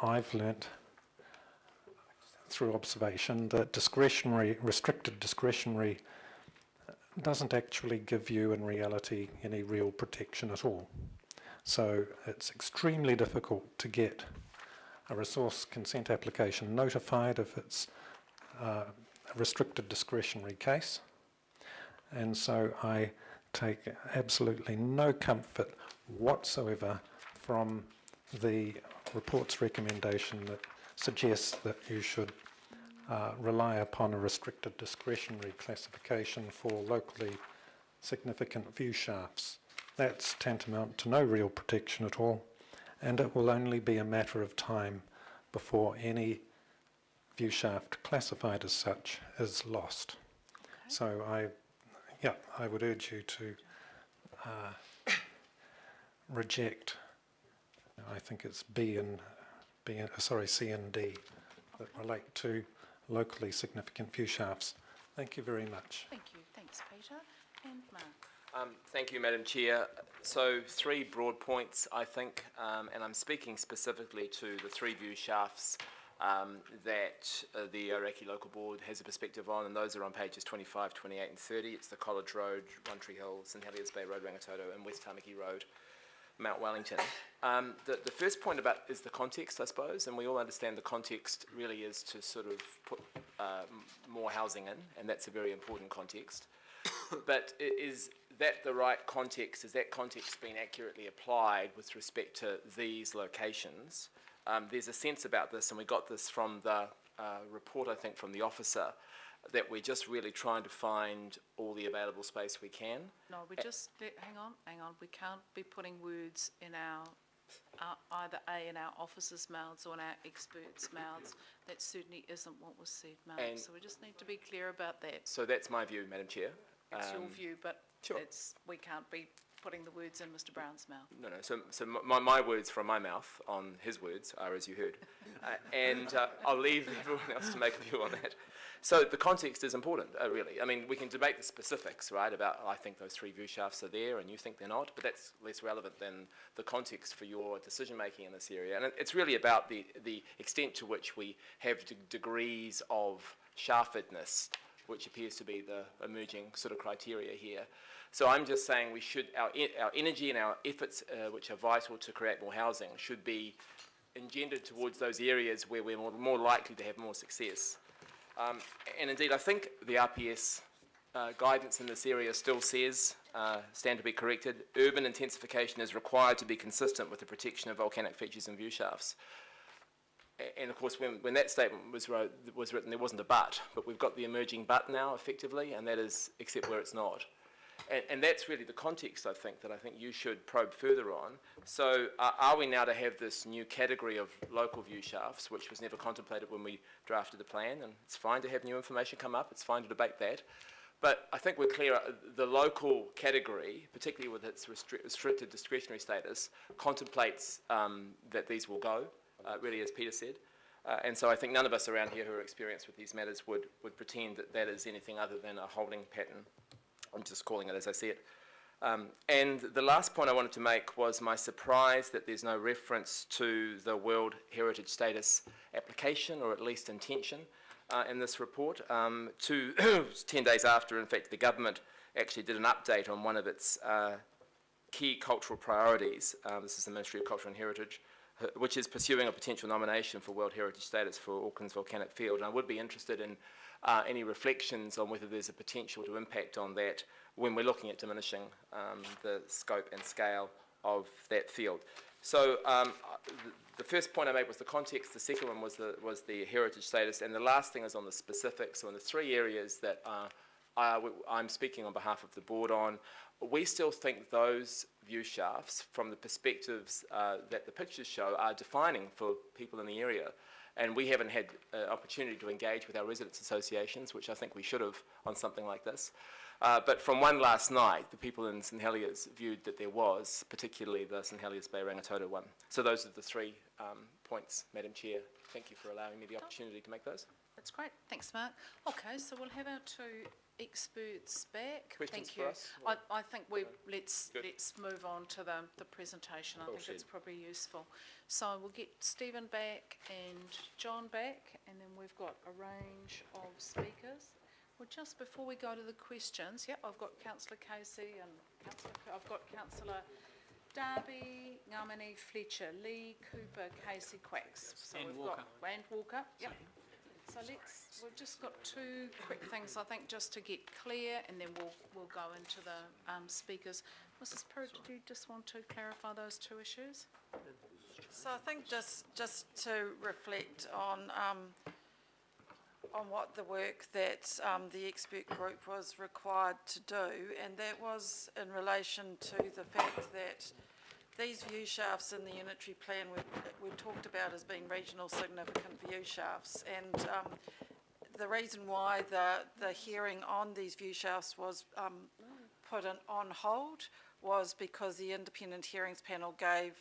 I've learnt through observation that restricted discretionary doesn't actually give you in reality any real protection at all. So it's extremely difficult to get a resource consent application notified if it's a restricted discretionary case. And so I take absolutely no comfort whatsoever from the report's recommendation that suggests that you should rely upon a restricted discretionary classification for locally significant view shafts. That's tantamount to no real protection at all, and it will only be a matter of time before any view shaft classified as such is lost. Okay. So I would urge you to reject, I think it's C and D that relate to locally significant view shafts. Thank you very much. Thank you. Thanks, Peter. And Mark. Thank you, Madam Chair. So 3 broad points, I think, and I'm speaking specifically to the 3 view shafts that the Ōrākei Local Board has a perspective on, and those are on pages 25, 28 and 30. It's the College Road, One Tree Hill, St Heliers Bay Road, Rangitoto, and West Tamaki Road, Mount Wellington. The first point about is the context, I suppose, and we all understand the context really is to sort of put more housing in, and that's a very important context. But is that the right context? Is that context being accurately applied with respect to these locations? There's a sense about this, and we got this from the report, I think, from the officer, that we're just really trying to find all the available space we can. No, we just, hang on. We can't be putting words in our, either in our officers' mouths or in our experts' mouths. That certainly isn't what was said, Mark. And so we just need to be clear about that. So that's my view, Madam Chair. It's your view, but sure. We can't be putting the words in Mr. Brown's mouth. No. So my words from my mouth on his words are as you heard. And I'll leave everyone else to make a view on that. So the context is important, really. I mean, we can debate the specifics, right, about I think those 3 view shafts are there and you think they're not, but that's less relevant than the context for your decision-making in this area. And it's really about the extent to which we have degrees of shaftedness, which appears to be the emerging sort of criteria here. So I'm just saying we should, our energy and our efforts, which are vital to create more housing, should be engendered towards those areas where we're more likely to have more success. And indeed, I think the RPS guidance in this area still says, stand to be corrected, urban intensification is required to be consistent with the protection of volcanic features and view shafts. And of course, when that statement was written, there wasn't a but we've got the emerging but now, effectively, and that is except where it's not. And that's really the context, I think you should probe further on. So are we now to have this new category of local view shafts, which was never contemplated when we drafted the plan, and it's fine to have new information come up, it's fine to debate that. But I think we're clear, the local category, particularly with its restricted discretionary status, contemplates that these will go, really, as Peter said. And so I think none of us around here who are experienced with these matters would pretend that that is anything other than a holding pattern. I'm just calling it as I see it. And the last point I wanted to make was my surprise that there's no reference to the World Heritage Status application, or at least intention, in this report. 10 days after, in fact, the government actually did an update on one of its key cultural priorities. This is the Ministry of Culture and Heritage, which is pursuing a potential nomination for World Heritage Status for Auckland's volcanic field. And I would be interested in any reflections on whether there's a potential to impact on that when we're looking at diminishing the scope and scale of that field. So the first point I made was the context, the second one was the heritage status, and the last thing is on the specifics. So in the 3 areas that I'm speaking on behalf of the board on, we still think those view shafts, from the perspectives that the pictures show, are defining for people in the area. And we haven't had opportunity to engage with our residents' associations, which I think we should have on something like this. But from one last night, the people in St Heliers viewed that there was, particularly the St Heliers Bay Rangitoto one. So those are the 3 points, Madam Chair. Thank you for allowing me the opportunity to make those. That's great. Thanks, Mark. Okay, so we'll have our 2 experts back? Questions Thank for you. us? I think let's Good. move on to the presentation. I Well think it's said. probably useful. So we'll get Stephen back and John back, and then we've got a range of speakers. Well, just before we go to the questions, I've got Councillor Casey and I've got Councillor Darby, Ngamani, Fletcher, Lee, Cooper, Casey, Quacks. So And we've Walker. got and Walker. Yep. So we've just got two quick things, I think, just to get clear, and then we'll go into the speakers. Mrs. Pruitt, did you just want to clarify those two issues? So I think just to reflect on what the work that the expert group was required to do, and that was in relation to the fact that these view shafts in the unitary plan we talked about as being regional significant view shafts, and the reason why the hearing on these view shafts was put on hold was because the independent hearings panel gave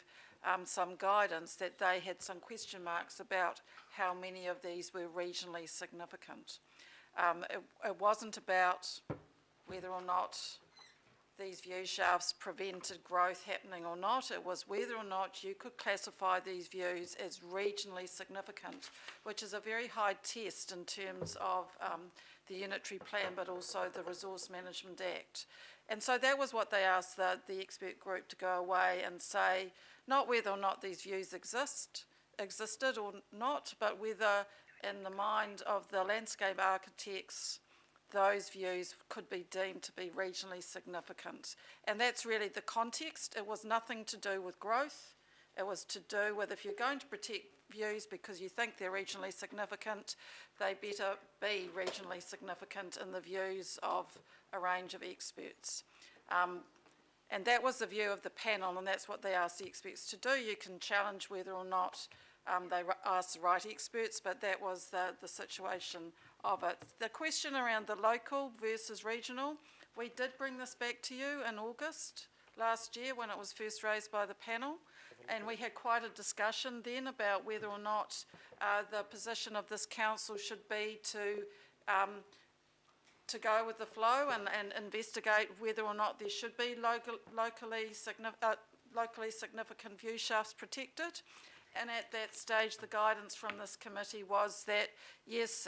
some guidance that they had some question marks about how many of these were regionally significant. It wasn't about whether or not these view shafts prevented growth happening or not. It was whether or not you could classify these views as regionally significant, which is a very high test in terms of the unitary plan, but also the Resource Management Act. And so that was what they asked the expert group to go away and say, not whether or not these views existed or not, but whether in the mind of the landscape architects, those views could be deemed to be regionally significant. And that's really the context. It was nothing to do with growth. It was to do with, if you're going to protect views because you think they're regionally significant, they better be regionally significant in the views of a range of experts. And that was the view of the panel, and that's what they asked the experts to do. You can challenge whether or not they asked the right experts, but that was the situation of it. The question around the local versus regional, we did bring this back to you in August last year when it was first raised by the panel, and we had quite a discussion then about whether or not the position of this council should be to go with the flow and investigate whether or not there should be locally significant view shafts protected. And at that stage, the guidance from this committee was that, yes,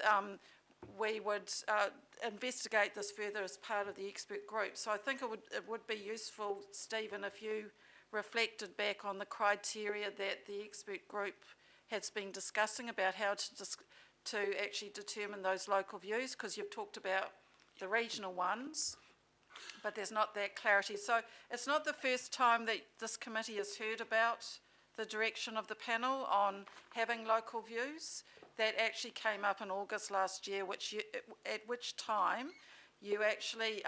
we would investigate this further as part of the expert group. So I think it would be useful, Stephen, if you reflected back on the criteria that the expert group has been discussing about how to actually determine those local views, because you've talked about the regional ones, but there's not that clarity. So it's not the first time that this committee has heard about the direction of the panel on having local views. That actually came up in August last year, at which time you actually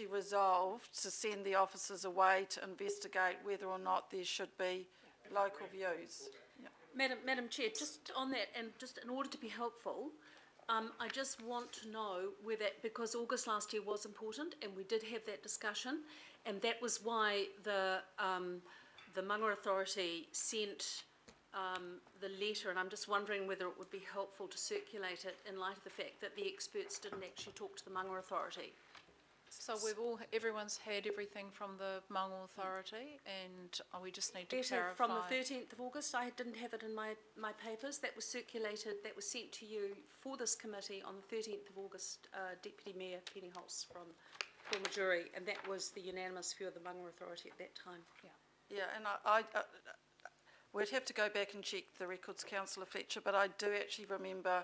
resolved to send the officers away to investigate whether or not there should be local views. Yeah. Madam Chair, just on that, and just in order to be helpful, I just want to know whether, because August last year was important and we did have that discussion, and that was why the Mangere Authority sent the letter, and I'm just wondering whether it would be helpful to circulate it in light of the fact that the experts didn't actually talk to the Mangere Authority. So everyone's had everything from the Mangere Authority, and we just need to clarify. From the 13th of August, I didn't have it in my papers. That was circulated, that was sent to you for this committee on the 13th of August, Deputy Mayor Penny Holtz from Majuri, and that was the unanimous view of the Mangere Authority at that time. Yeah, and I we'd have to go back and check the records, Councillor Fletcher, but I do actually remember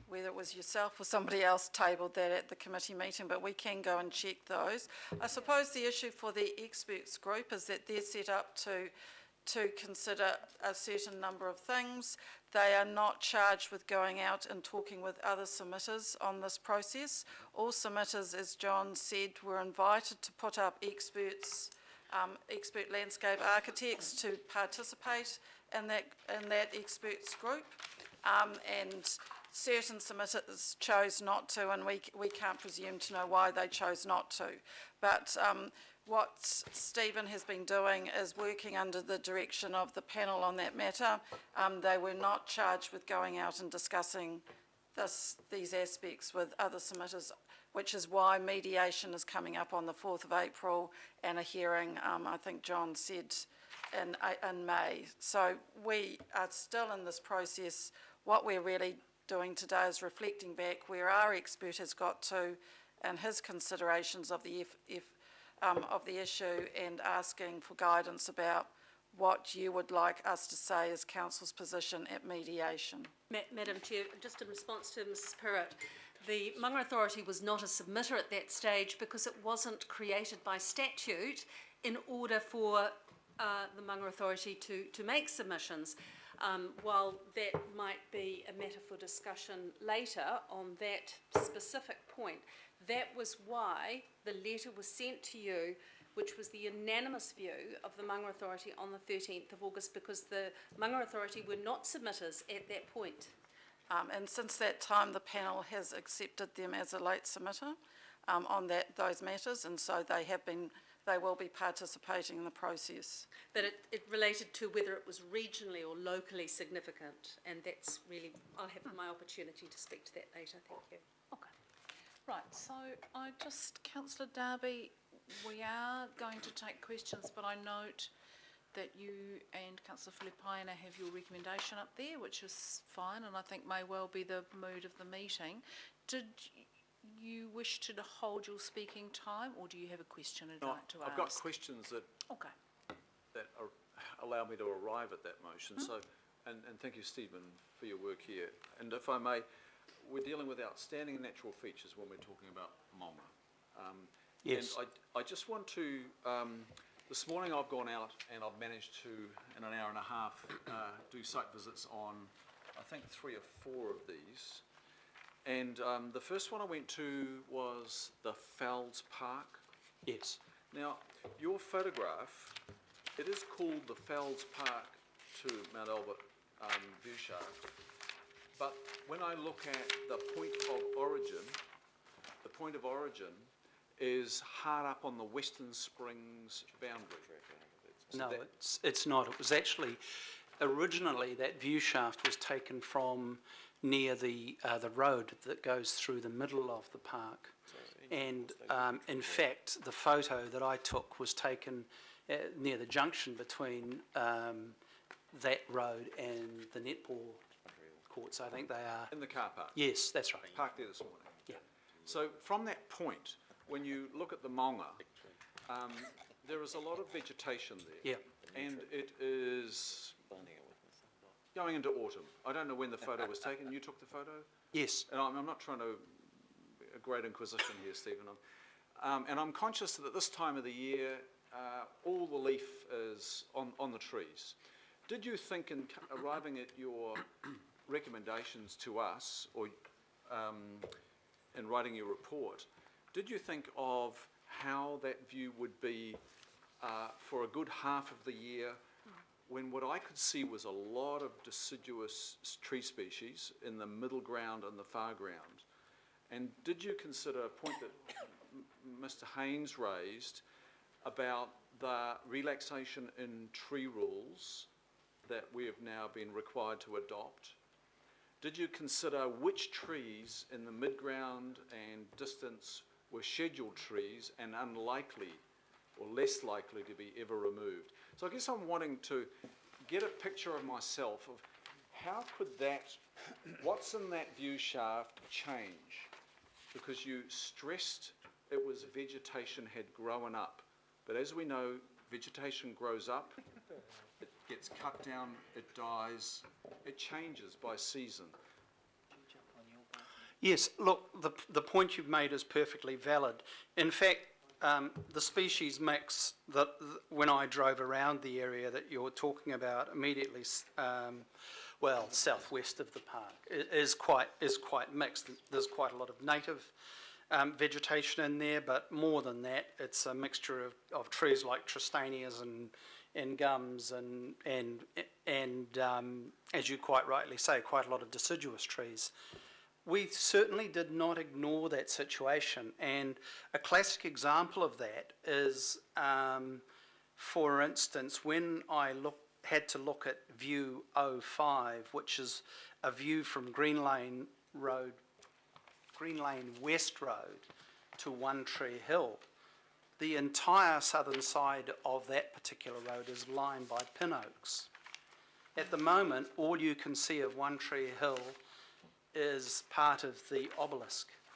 whether it was yourself or somebody else tabled that at the committee meeting, but we can go and check those. I suppose the issue for the experts group is that they're set up to consider a certain number of things. They are not charged with going out and talking with other submitters on this process. All submitters, as John said, were invited to put up experts, expert landscape architects to participate in that experts group, and certain submitters chose not to, and we can't presume to know why they chose not to. But what Stephen has been doing is working under the direction of the panel on that matter. They were not charged with going out and discussing these aspects with other submitters. which is why mediation is coming up on the 4th of April and a hearing, I think John said, in May. So we are still in this process. What we're really doing today is reflecting back where our expert has got to and his considerations of the issue, and asking for guidance about what you would like us to say as council's position at mediation. Madam Chair, just in response to Mrs Pirrott, the Manga Authority was not a submitter at that stage because it wasn't created by statute in order for the Manga Authority to make submissions. While that might be a matter for discussion later on that specific point, that was why the letter was sent to you, which was the unanimous view of the Manga Authority on the 13th of August, because the Manga Authority were not submitters at that point. And since that time, the panel has accepted them as a late submitter on those matters, and so they will be participating in the process. But it related to whether it was regionally or locally significant, and that's really, I'll have my opportunity to speak to that later. Thank you. Okay. Right, so Councillor Darby, we are going to take questions, but I note that you and Councillor Filipaina have your recommendation up there, which is fine, and I think may well be the mood of the meeting. Did you wish to hold your speaking time, or do you have a question you'd like to ask? I've got questions that allow me to arrive at that motion. So, and thank you, Stephen, for your work here. And if I may, we're dealing with outstanding natural features when we're talking about Maunga. Yes. And I just want to, this morning I've gone out and I've managed to, in an hour and a half, do site visits on, I think, 3 or 4 of these. And the first one I went to was the Fells Park. Yes. Now, your photograph, it is called the Fells Park to Mount Albert view shaft, but when I look at the point of origin is hard up on the Western Springs boundary. No, it's not. It was actually, originally that view shaft was taken from near the road that goes through the middle of the park. And in fact, the photo that I took was taken near the junction between that road and the netball courts, I think they are. In the car park? Yes, that's right. Parked there this morning. Yeah. So from that point, when you look at the Maunga, there is a lot of vegetation there. Yeah. And it is going into autumn. I don't know when the photo was taken. You took the photo? Yes. And I'm not trying to, a great inquisition here, Stephen. And I'm conscious that at this time of the year, all the leaf is on the trees. Did you think in arriving at your recommendations to us, or in writing your report, did you think of how that view would be for a good half of the year, when what I could see was a lot of deciduous tree species in the middle ground and the far ground? And did you consider a point that Mr. Haynes raised about the relaxation in tree rules that we have now been required to adopt? Did you consider which trees in the mid-ground and distance were scheduled trees and unlikely or less likely to be ever removed? So I guess I'm wanting to get a picture of myself of how could that, what's in that view shaft change? Because you stressed it was vegetation had grown up. But as we know, vegetation grows up, it gets cut down, it dies, it changes by season. Yes, look, the point you've made is perfectly valid. In fact, the species mix that when I drove around the area that you're talking about immediately, well, southwest of the park, is quite mixed. There's quite a lot of native vegetation in there, but more than that, it's a mixture of trees like tristanias and gums and as you quite rightly say, quite a lot of deciduous trees. We certainly did not ignore that situation, and a classic example of that is, for instance, when I had to look at view 05, which is a view from Green Lane West Road to One Tree Hill, the entire southern side of that particular road is lined by pin oaks. At the moment, all you can see of One Tree Hill is part of the obelisk.